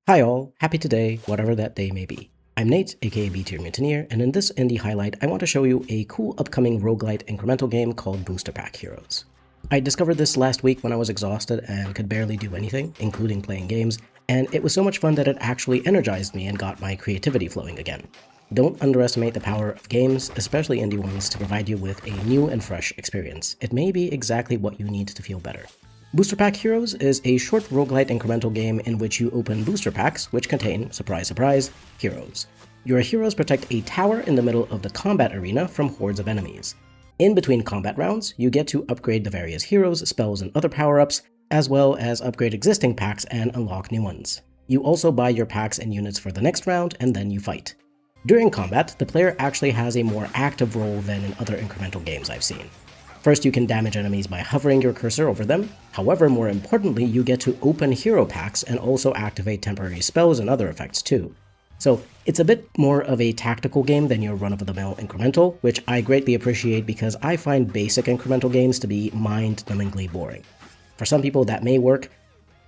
Hi all, happy today, whatever that day may be. I'm Nate, aka B-Tier Mutineer, and in this indie highlight, I want to show you a cool upcoming roguelite incremental game called Booster Pack Heroes. I discovered this last week when I was exhausted and could barely do anything, including playing games, and it was so much fun that it actually energized me and got my creativity flowing again. Don't underestimate the power of games, especially indie ones, to provide you with a new and fresh experience. It may be exactly what you need to feel better. Booster Pack Heroes is a short roguelite incremental game in which you open booster packs, which contain, surprise surprise, heroes. Your heroes protect a tower in the middle of the combat arena from hordes of enemies. In between combat rounds, you get to upgrade the various heroes, spells, and other power-ups, as well as upgrade existing packs and unlock new ones. You also buy your packs and units for the next round, and then you fight. During combat, the player actually has a more active role than in other incremental games I've seen. First, you can damage enemies by hovering your cursor over them. However, more importantly, you get to open hero packs and also activate temporary spells and other effects too. So it's a bit more of a tactical game than your run-of-the-mill incremental, which I greatly appreciate because I find basic incremental games to be mind-numbingly boring. For some people that may work,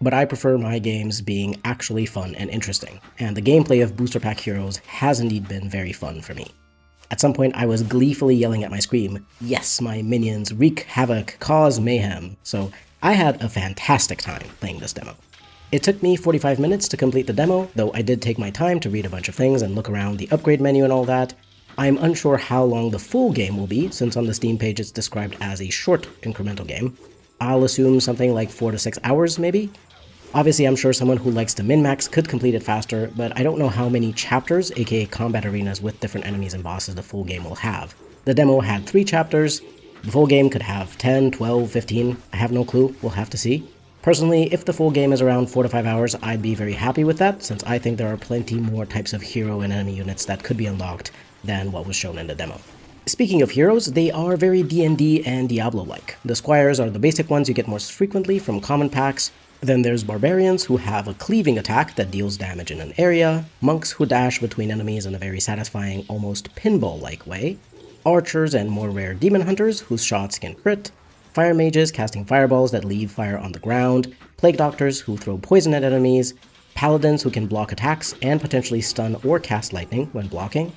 but I prefer my games being actually fun and interesting, and the gameplay of Booster Pack Heroes has indeed been very fun for me. At some point, I was gleefully yelling at my screen, "Yes, my minions wreak havoc, cause mayhem," so I had a fantastic time playing this demo. It took me 45 minutes to complete the demo, though I did take my time to read a bunch of things and look around the upgrade menu and all that. I'm unsure how long the full game will be, since on the Steam page it's described as a short incremental game. I'll assume something like 4 to 6 hours, maybe? Obviously, I'm sure someone who likes to min-max could complete it faster, but I don't know how many chapters, aka combat arenas with different enemies and bosses, the full game will have. The demo had 3 chapters, the full game could have 10, 12, 15, I have no clue, we'll have to see. Personally, if the full game is around 4 to 5 hours, I'd be very happy with that, since I think there are plenty more types of hero and enemy units that could be unlocked than what was shown in the demo. Speaking of heroes, they are very D&D and Diablo-like. The squires are the basic ones you get most frequently from common packs. Then there's barbarians who have a cleaving attack that deals damage in an area, monks who dash between enemies in a very satisfying, almost pinball-like way, archers and more rare demon hunters whose shots can crit, fire mages casting fireballs that leave fire on the ground, plague doctors who throw poison at enemies, paladins who can block attacks and potentially stun or cast lightning when blocking.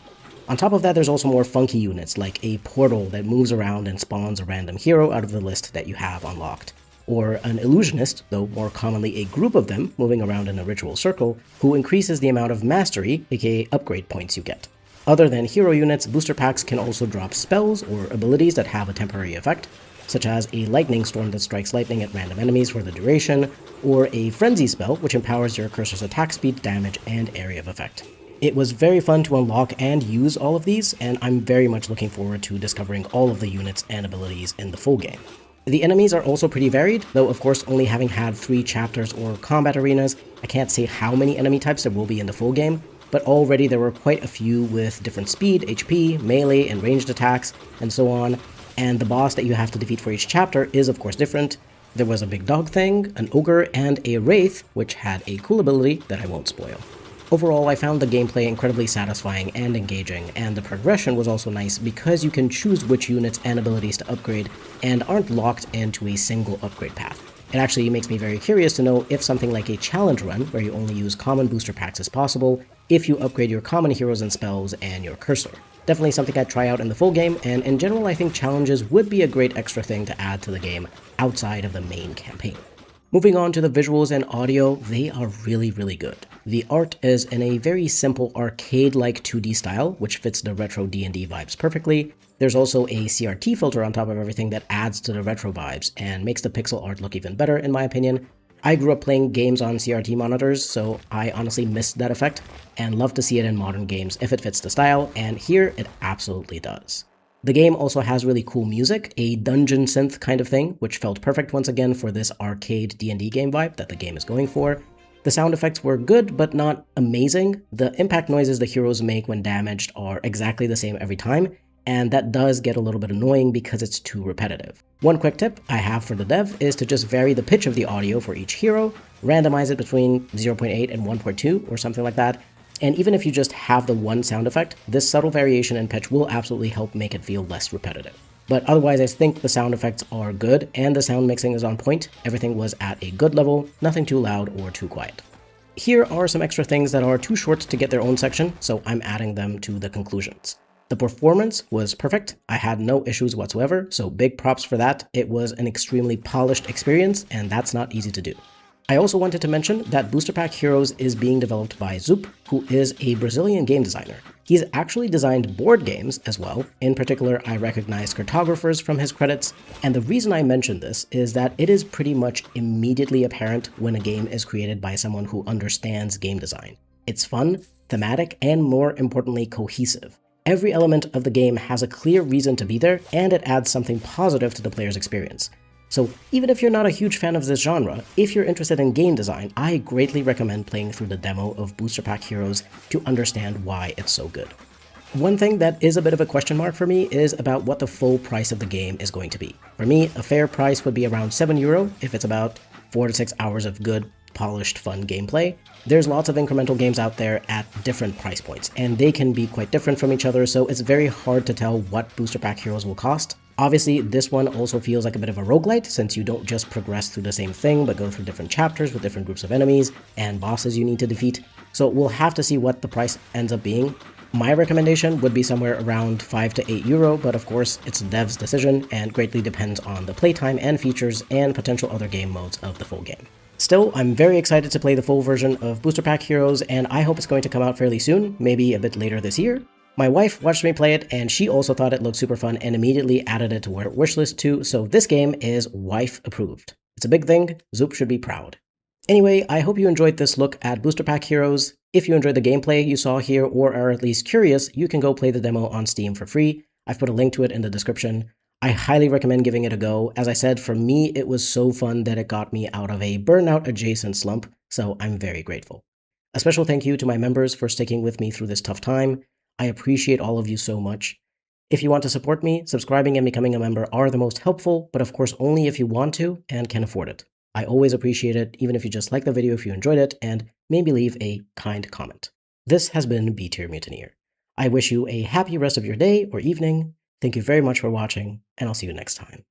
On top of that, there's also more funky units like a portal that moves around and spawns a random hero out of the list that you have unlocked. Or an illusionist, though more commonly a group of them moving around in a ritual circle, who increases the amount of mastery, aka upgrade points you get. Other than hero units, booster packs can also drop spells or abilities that have a temporary effect, such as a lightning storm that strikes lightning at random enemies for the duration, or a frenzy spell which empowers your cursor's attack speed, damage, and area of effect. It was very fun to unlock and use all of these, and I'm very much looking forward to discovering all of the units and abilities in the full game. The enemies are also pretty varied, though of course only having had 3 chapters or combat arenas, I can't say how many enemy types there will be in the full game, but already there were quite a few with different speed, HP, melee, and ranged attacks, and so on, and the boss that you have to defeat for each chapter is of course different. There was a big dog thing, an ogre, and a wraith, which had a cool ability that I won't spoil. Overall, I found the gameplay incredibly satisfying and engaging, and the progression was also nice because you can choose which units and abilities to upgrade and aren't locked into a single upgrade path. It actually makes me very curious to know if something like a challenge run, where you only use common booster packs, is possible if you upgrade your common heroes and spells and your cursor. Definitely something I'd try out in the full game, and in general I think challenges would be a great extra thing to add to the game outside of the main campaign. Moving on to the visuals and audio, they are really good. The art is in a very simple arcade-like 2D style, which fits the retro D&D vibes perfectly. There's also a CRT filter on top of everything that adds to the retro vibes and makes the pixel art look even better in my opinion. I grew up playing games on CRT monitors, so I honestly missed that effect and love to see it in modern games if it fits the style, and here it absolutely does. The game also has really cool music, a dungeon synth kind of thing, which felt perfect once again for this arcade D&D game vibe that the game is going for. The sound effects were good, but not amazing. The impact noises the heroes make when damaged are exactly the same every time, and that does get a little bit annoying because it's too repetitive. One quick tip I have for the dev is to just vary the pitch of the audio for each hero, randomize it between 0.8 and 1.2 or something like that, and even if you just have the one sound effect, this subtle variation in pitch will absolutely help make it feel less repetitive. But otherwise, I think the sound effects are good and the sound mixing is on point. Everything was at a good level, nothing too loud or too quiet. Here are some extra things that are too short to get their own section, so I'm adding them to the conclusions. The performance was perfect. I had no issues whatsoever, so big props for that. It was an extremely polished experience, and that's not easy to do. I also wanted to mention that Booster Pack Heroes is being developed by Zoop, who is a Brazilian game designer. He's actually designed board games as well. In particular, I recognize cartographers from his credits, and the reason I mention this is that it is pretty much immediately apparent when a game is created by someone who understands game design. It's fun, thematic, and more importantly, cohesive. Every element of the game has a clear reason to be there, and it adds something positive to the player's experience. So even if you're not a huge fan of this genre, if you're interested in game design, I greatly recommend playing through the demo of Booster Pack Heroes to understand why it's so good. One thing that is a bit of a question mark for me is about what the full price of the game is going to be. For me, a fair price would be around €7 if it's about 4 to 6 hours of good, polished, fun gameplay. There's lots of incremental games out there at different price points, and they can be quite different from each other, so it's very hard to tell what Booster Pack Heroes will cost. Obviously, this one also feels like a bit of a roguelite, since you don't just progress through the same thing, but go through different chapters with different groups of enemies and bosses you need to defeat. So we'll have to see what the price ends up being. My recommendation would be somewhere around €5 to €8, but of course, it's the dev's decision and greatly depends on the playtime and features and potential other game modes of the full game. Still, I'm very excited to play the full version of Booster Pack Heroes, and I hope it's going to come out fairly soon, maybe a bit later this year. My wife watched me play it, and she also thought it looked super fun and immediately added it to her wishlist too, so this game is wife approved. It's a big thing, Zoop should be proud. Anyway, I hope you enjoyed this look at Booster Pack Heroes. If you enjoyed the gameplay you saw here or are at least curious, you can go play the demo on Steam for free. I've put a link to it in the description. I highly recommend giving it a go. As I said, for me, it was so fun that it got me out of a burnout-adjacent slump, so I'm very grateful. A special thank you to my members for sticking with me through this tough time. I appreciate all of you so much. If you want to support me, subscribing and becoming a member are the most helpful, but of course only if you want to and can afford it. I always appreciate it, even if you just like the video if you enjoyed it, and maybe leave a kind comment. This has been B-Tier Mutineer. I wish you a happy rest of your day or evening. Thank you very much for watching, and I'll see you next time.